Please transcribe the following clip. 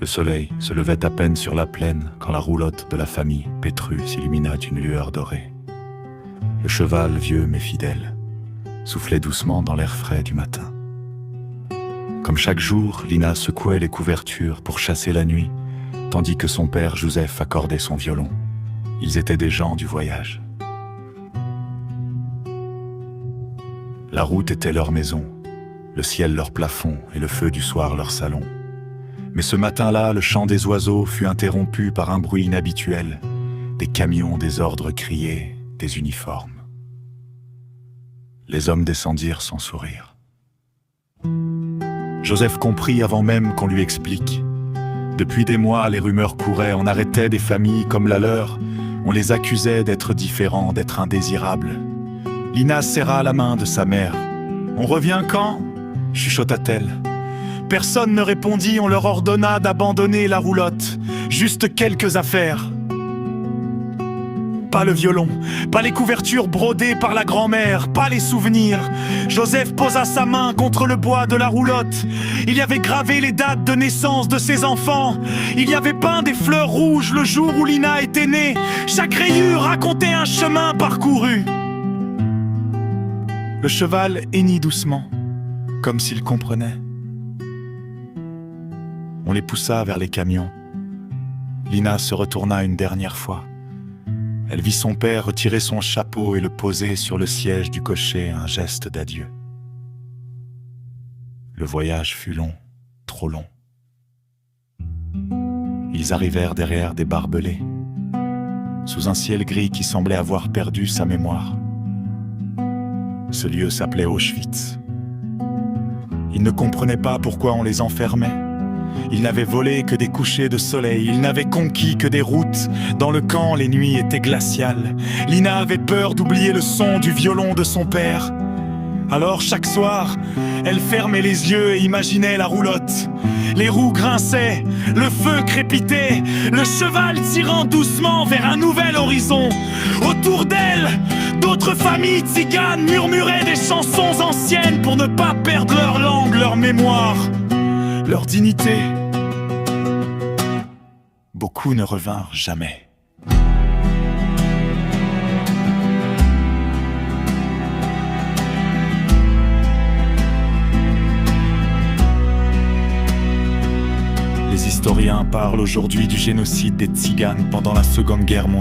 Le soleil se levait à peine sur la plaine quand la roulotte de la famille Pétru s'illumina d'une lueur dorée. Le cheval vieux mais fidèle soufflait doucement dans l'air frais du matin. Comme chaque jour, Lina secouait les couvertures pour chasser la nuit, tandis que son père Joseph accordait son violon. Ils étaient des gens du voyage. La route était leur maison, le ciel leur plafond et le feu du soir leur salon. Mais ce matin-là, le chant des oiseaux fut interrompu par un bruit inhabituel, des camions, des ordres criés, des uniformes. Les hommes descendirent sans sourire. Joseph comprit avant même qu'on lui explique. Depuis des mois, les rumeurs couraient, on arrêtait des familles comme la leur, on les accusait d'être différents, d'être indésirables. Lina serra la main de sa mère. « On revient quand ?» chuchota-t-elle. Personne ne répondit, on leur ordonna d'abandonner la roulotte. Juste quelques affaires. Pas le violon, pas les couvertures brodées par la grand-mère, pas les souvenirs. Joseph posa sa main contre le bois de la roulotte. Il y avait gravé les dates de naissance de ses enfants. Il y avait peint des fleurs rouges le jour où Lina était née. Chaque rayure racontait un chemin parcouru. Le cheval hennit doucement, comme s'il comprenait. On les poussa vers les camions. Lina se retourna une dernière fois. Elle vit son père retirer son chapeau et le poser sur le siège du cocher, un geste d'adieu. Le voyage fut long, trop long. Ils arrivèrent derrière des barbelés, sous un ciel gris qui semblait avoir perdu sa mémoire. Ce lieu s'appelait Auschwitz. Ils ne comprenaient pas pourquoi on les enfermait. Ils n'avaient volé que des couchers de soleil, ils n'avaient conquis que des routes. Dans le camp, les nuits étaient glaciales. Lina avait peur d'oublier le son du violon de son père. Alors chaque soir, elle fermait les yeux et imaginait la roulotte. Les roues grinçaient, le feu crépitait, le cheval tirant doucement vers un nouvel horizon. Autour d'elle, d'autres familles tziganes murmuraient des chansons anciennes pour ne pas perdre leur langue, leur mémoire, leur dignité. Beaucoup ne revinrent jamais. Les historiens parlent aujourd'hui du génocide des Tziganes pendant la Seconde Guerre mondiale.